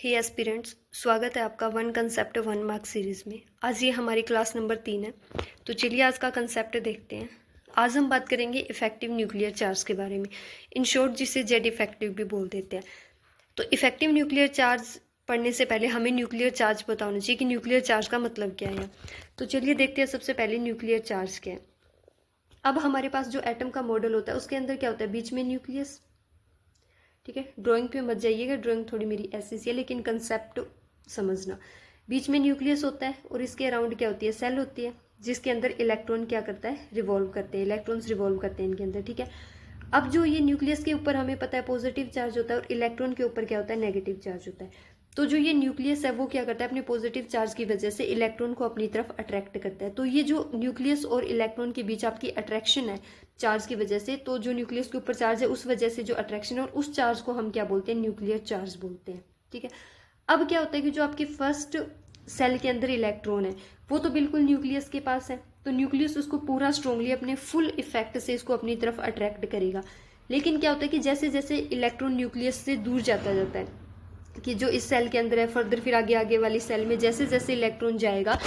हे aspirants, स्वागत है आपका one concept one mark series में। आज ये हमारी क्लास नंबर 3 है। तो चलिए आज का कंसेप्ट देखते हैं। आज हम बात करेंगे इफेक्टिव न्यूक्लियर चार्ज के बारे में, इन शॉर्ट जिसे जेड इफेक्टिव भी बोल देते हैं। तो इफेक्टिव न्यूक्लियर चार्ज पढ़ने से पहले हमें न्यूक्लियर चार्ज पता होना चाहिए कि न्यूक्लियर चार्ज का मतलब क्या है। तो चलिए देखते हैं सबसे पहले न्यूक्लियर चार्ज क्या है। अब हमारे पास जो एटम का मॉडल होता है उसके अंदर क्या होता है, बीच में न्यूक्लियस। ठीक है, ड्राइंग पे मत जाइएगा, ड्राइंग थोड़ी मेरी ऐसी सी है, लेकिन कंसेप्ट समझना। बीच में न्यूक्लियस होता है और इसके अराउंड क्या होती है, सेल होती है, जिसके अंदर इलेक्ट्रॉन क्या करता है, रिवॉल्व करते हैं, इलेक्ट्रॉन्स रिवॉल्व करते हैं इनके अंदर। ठीक है, अब जो ये न्यूक्लियस के ऊपर हमें पता है पॉजिटिव चार्ज होता है और इलेक्ट्रॉन के ऊपर क्या होता है, नेगेटिव चार्ज होता है। तो जो ये न्यूक्लियस है वो क्या करता है, अपने पॉजिटिव चार्ज की वजह से इलेक्ट्रॉन को अपनी तरफ अट्रैक्ट करता है। तो ये जो न्यूक्लियस और इलेक्ट्रॉन के बीच आपकी अट्रैक्शन है चार्ज की वजह से, तो जो न्यूक्लियस के ऊपर चार्ज है उस वजह से जो अट्रैक्शन है, और उस चार्ज को हम क्या बोलते हैं, न्यूक्लियर चार्ज बोलते हैं। ठीक है, अब क्या होता है कि जो आपकी फर्स्ट सेल के अंदर इलेक्ट्रॉन है वो तो बिल्कुल न्यूक्लियस के पास है, तो न्यूक्लियस उसको पूरा स्ट्रांगली अपने फुल इफेक्ट से इसको अपनी तरफ अट्रैक्ट करेगा। लेकिन क्या होता है कि जैसे जैसे इलेक्ट्रॉन न्यूक्लियस से दूर जाता जाता है, कि जो इस सेल के अंदर है फर्दर, फिर आगे आगे वाली सेल में जैसे जैसे इलेक्ट्रॉन जाएगा,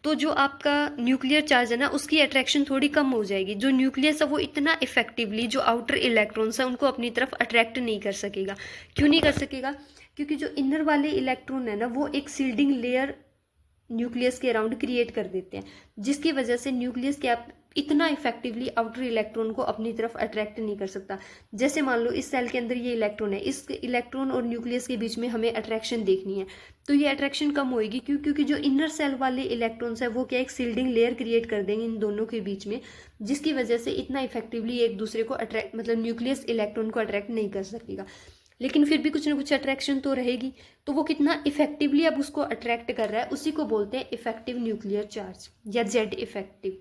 तो जो आपका न्यूक्लियर चार्ज है ना, उसकी अट्रैक्शन थोड़ी कम हो जाएगी। जो न्यूक्लियस है वो इतना इफेक्टिवली जो आउटर इलेक्ट्रॉन्स है उनको अपनी तरफ अट्रैक्ट नहीं कर सकेगा। क्यों नहीं कर सकेगा, क्योंकि जो इनर वाले इलेक्ट्रॉन है ना, वो एक सील्डिंग लेयर न्यूक्लियस के अराउंड क्रिएट कर देते हैं, जिसकी वजह से न्यूक्लियस क्या इतना इफेक्टिवली आउटर इलेक्ट्रॉन को अपनी तरफ अट्रैक्ट नहीं कर सकता। जैसे मान लो इस सेल के अंदर ये इलेक्ट्रॉन है, इस इलेक्ट्रॉन और न्यूक्लियस के बीच में हमें अट्रैक्शन देखनी है, तो ये अट्रैक्शन कम होएगी। क्योंकि जो इनर सेल वाले इलेक्ट्रॉन्स है वो क्या एक सील्डिंग लेयर क्रिएट कर देंगे इन दोनों के बीच में, जिसकी वजह से इतना इफेक्टिवली एक दूसरे को अट्रैक्ट, मतलब न्यूक्लियस इलेक्ट्रॉन को अट्रैक्ट नहीं कर सकेगा। लेकिन फिर भी कुछ ना कुछ अट्रैक्शन तो रहेगी, तो वो कितना इफेक्टिवली अब उसको अट्रैक्ट कर रहा है, उसी को बोलते हैं इफेक्टिव न्यूक्लियर चार्ज या जेड इफेक्टिव।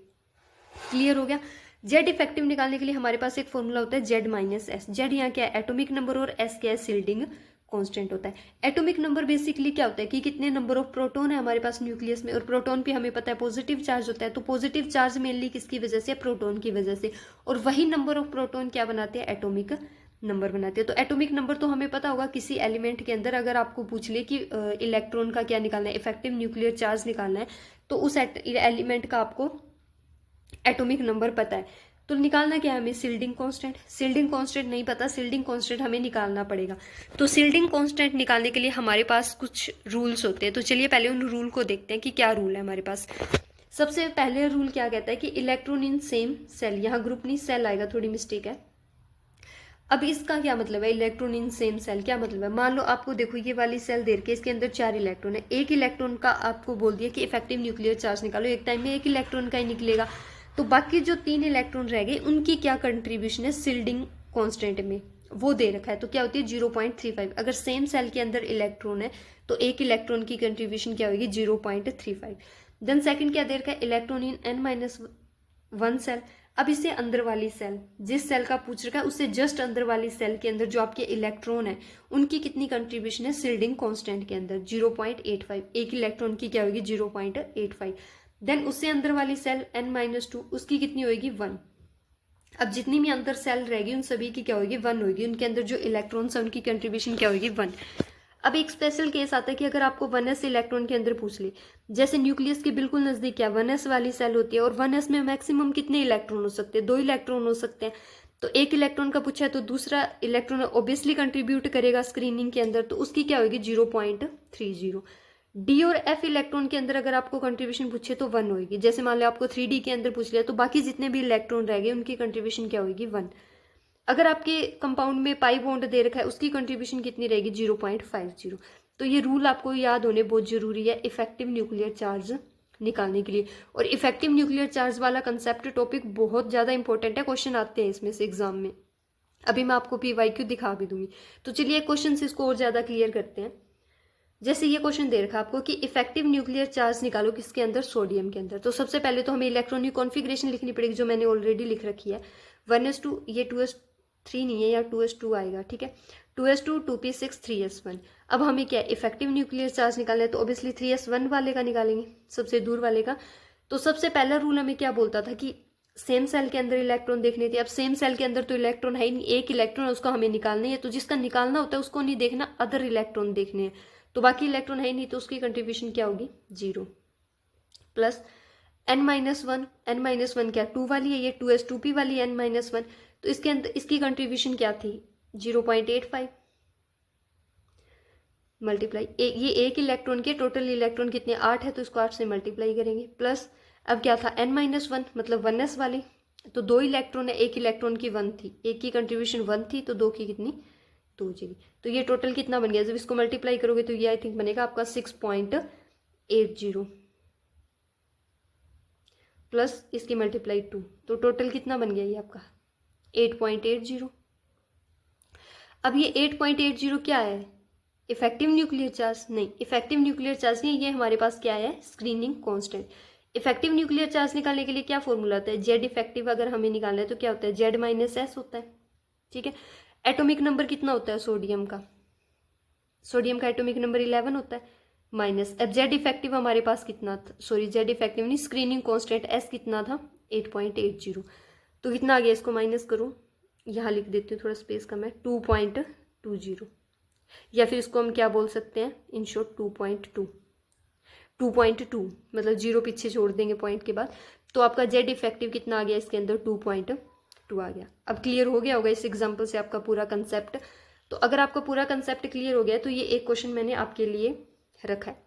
क्लियर हो गया। जेड इफेक्टिव निकालने के लिए हमारे पास एक फॉर्मूला होता है जेड माइनस एस। जेड यहाँ क्या है, एटॉमिक नंबर, और एस क्या है, सील्डिंग कांस्टेंट होता है। एटॉमिक नंबर बेसिकली क्या होता है कि कितने नंबर ऑफ प्रोटॉन है हमारे पास न्यूक्लियस में, और प्रोटॉन पे हमें पता है पॉजिटिव चार्ज होता है। तो पॉजिटिव चार्ज मेनली किसकी वजह से, प्रोटॉन की वजह से, और वही नंबर ऑफ प्रोटॉन क्या बनाते हैं, एटॉमिक नंबर बनाते हैं। तो एटॉमिक नंबर तो हमें पता होगा किसी एलिमेंट के अंदर अगर आपको पूछ ले कि इलेक्ट्रॉन का क्या निकालना है, इफेक्टिव न्यूक्लियर चार्ज निकालना है, तो उस एलिमेंट का आपको एटॉमिक नंबर पता है। तो निकालना क्या है हमें, सील्डिंग कांस्टेंट। सील्डिंग कांस्टेंट नहीं पता, सील्डिंग कांस्टेंट हमें निकालना पड़ेगा। तो सील्डिंग कांस्टेंट निकालने के लिए हमारे पास कुछ रूल्स होते हैं। तो चलिए पहले उन रूल को देखते हैं कि क्या रूल है हमारे पास। सबसे पहले रूल क्या कहता है कि इलेक्ट्रॉन इन सेम सेल, यहाँ ग्रुप नहीं सेल आएगा, थोड़ी मिस्टेक है। अब इसका क्या मतलब है, इलेक्ट्रॉन इन सेम सेल क्या मतलब है। मान लो आपको देखो ये वाली सेल दे के इसके अंदर 4 इलेक्ट्रॉन है, एक इलेक्ट्रॉन का आपको बोल दिया कि इफेक्टिव न्यूक्लियर चार्ज निकालो, एक टाइम में एक इलेक्ट्रॉन का ही निकलेगा। तो बाकी जो 3 इलेक्ट्रॉन रह गए उनकी क्या कंट्रीब्यूशन है सील्डिंग कांस्टेंट में, वो दे रखा है। तो क्या होती है 0.35। अगर सेम सेल के अंदर इलेक्ट्रॉन है तो एक इलेक्ट्रॉन की कंट्रीब्यूशन क्या होगी, 0.35। देन सेकंड क्या दे रखा है, इलेक्ट्रॉन इन n-1 सेल। अब इससे अंदर वाली सेल, जिस सेल का पूछ रखा है उससे जस्ट अंदर वाली सेल के अंदर जो आपके इलेक्ट्रॉन है उनकी कितनी कंट्रीब्यूशन है सील्डिंग कांस्टेंट के अंदर, 0.85। एक इलेक्ट्रॉन की क्या होगी, 0.85। देन उससे अंदर वाली सेल n-2, उसकी कितनी होगी, 1। अब जितनी भी अंदर सेल रहेगी उन सभी की क्या होगी, 1 होगी। उनके अंदर जो इलेक्ट्रॉन्स है उनकी कंट्रीब्यूशन क्या होगी, 1। अब एक स्पेशल केस आता है कि अगर आपको 1s इलेक्ट्रॉन के अंदर पूछ ले, जैसे न्यूक्लियस के बिल्कुल नजदीक क्या 1s वाली सेल होती है, और 1s में मैक्सिमम कितने इलेक्ट्रॉन हो सकते हैं, 2 इलेक्ट्रॉन हो सकते हैं। तो एक इलेक्ट्रॉन का पूछा है तो दूसरा इलेक्ट्रॉन ऑब्वियसली कंट्रीब्यूट करेगा स्क्रीनिंग के अंदर, तो उसकी क्या होगी, 0.30। डी और एफ इलेक्ट्रॉन के अंदर अगर आपको कंट्रीब्यूशन पूछे तो 1 होगी। जैसे मान लो आपको 3D के अंदर पूछ लिया तो बाकी जितने भी इलेक्ट्रॉन रह गए उनकी कंट्रीब्यूशन क्या होगी, 1। अगर आपके कंपाउंड में पाई बॉन्ड दे रखा है उसकी कंट्रीब्यूशन कितनी रहेगी, 0.50। तो ये रूल आपको याद होने बहुत जरूरी है इफेक्टिव न्यूक्लियर चार्ज निकालने के लिए। और इफेक्टिव न्यूक्लियर चार्ज वाला कंसेप्ट टॉपिक बहुत ज़्यादा इंपॉर्टेंट है, क्वेश्चन आते हैं इसमें से एग्जाम में। अभी मैं आपको PYQ दिखा भी दूंगी। तो चलिए क्वेश्चन से इसको और ज़्यादा क्लियर करते हैं। जैसे ये क्वेश्चन दे रखा आपको कि इफेक्टिव न्यूक्लियर चार्ज निकालो किसके अंदर, सोडियम के अंदर। तो सबसे पहले तो हमें इलेक्ट्रॉनिक कॉन्फ़िगरेशन लिखनी पड़ेगी, जो मैंने ऑलरेडी लिख रखी है। 1s2, ये 2s3 नहीं है, या 2s2 आएगा, ठीक है। 2s2, 2p6, 3s1। अब हमें क्या इफेक्टिव न्यूक्लियर चार्ज निकालना है, तो ऑब्वियसली 3s1 वाले का निकालेंगे, सबसे दूर वाले का। तो सबसे पहला रूल हमें क्या बोलता था कि सेम सेल के अंदर इलेक्ट्रॉन देखने थे। अब सेम सेल के अंदर तो इलेक्ट्रॉन है ही नहीं, एक इलेक्ट्रॉन उसको हमें निकालना है, तो जिसका निकालना होता है उसको नहीं देखना, अदर इलेक्ट्रॉन देखने हैं। तो बाकी इलेक्ट्रॉन है ही नहीं, तो उसकी कंट्रीब्यूशन क्या होगी, 0। प्लस n-1, n-1 क्या 2 वाली है, ये 2s2p वाली है n-1, तो इसके अंदर इसकी कंट्रीब्यूशन क्या थी, 0.85 मल्टीप्लाई ये एक इलेक्ट्रॉन के टोटल इलेक्ट्रॉन कितने 8 है, तो इसको 8 से मल्टीप्लाई करेंगे। प्लस अब क्या था n-1 मतलब 1s वाली, तो 2 इलेक्ट्रॉन है, एक इलेक्ट्रॉन की 1 थी, एक की कंट्रीब्यूशन 1 थी, तो 2 की कितनी 2 हो जाएगी। तो ये टोटल कितना बन गया, जब इसको मल्टीप्लाई करोगे तो ये आई थिंक बनेगा आपका 6.80 प्लस इसकी मल्टीप्लाई 2, तो टोटल कितना बन गया ये आपका 8.80। अब ये 8.80 क्या है, इफेक्टिव न्यूक्लियर चार्ज नहीं, इफेक्टिव न्यूक्लियर चार्ज नहीं, ये हमारे पास क्या है, screening constant. Effective nuclear charge निकालने के लिए क्या फॉर्मूला होता है, जेड इफेक्टिव अगर हमें निकालना है तो क्या होता है, जेड माइनस एस होता है, ठीक है। एटॉमिक नंबर कितना होता है सोडियम का, सोडियम का एटॉमिक नंबर 11 होता है, माइनस अब जेड इफेक्टिव हमारे पास कितना था, सॉरी जेड इफेक्टिव नहीं, स्क्रीनिंग कांस्टेंट एस कितना था 8.80, तो कितना आ गया, इसको माइनस करो, यहाँ लिख देती हूँ थोड़ा स्पेस कम है, 2.20, या फिर इसको हम क्या बोल सकते हैं, इन शॉर्ट 2.2 मतलब 0 पीछे छोड़ देंगे पॉइंट के बाद, तो आपका जेड इफेक्टिव कितना आ गया इसके अंदर 2.2 आ गया। अब क्लियर हो गया होगा इस एग्जांपल से आपका पूरा कंसेप्ट। तो अगर आपका पूरा कंसेप्ट क्लियर हो गया तो ये एक क्वेश्चन मैंने आपके लिए रखा है,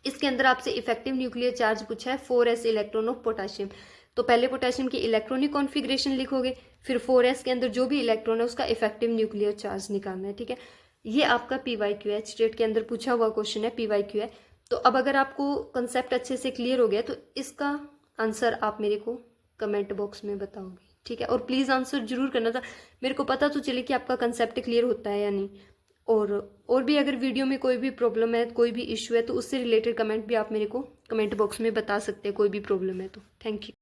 इसके अंदर आपसे इफेक्टिव न्यूक्लियर चार्ज पूछा है 4s इलेक्ट्रॉन ऑफ पोटाशियम, तो पहले पोटाशियम की इलेक्ट्रॉनिक कॉन्फिग्रेशन लिखोगे, फिर 4s के अंदर जो भी इलेक्ट्रॉन है उसका इफेक्टिव न्यूक्लियर चार्ज निकालना है, ठीक है। ये आपका PYQ है, स्टेट के अंदर पूछा हुआ क्वेश्चन है, PYQ है। तो अब अगर आपको कंसेप्ट अच्छे से क्लियर हो गया तो इसका आंसर आप मेरे को कमेंट बॉक्स में बताओगे, ठीक है। और प्लीज़ आंसर जरूर करना था, मेरे को पता तो चले कि आपका कंसेप्ट क्लियर होता है या नहीं। और भी अगर वीडियो में कोई भी प्रॉब्लम है, कोई भी इशू है, तो उससे रिलेटेड कमेंट भी आप मेरे को कमेंट बॉक्स में बता सकते हैं, कोई भी प्रॉब्लम है तो। Thank you.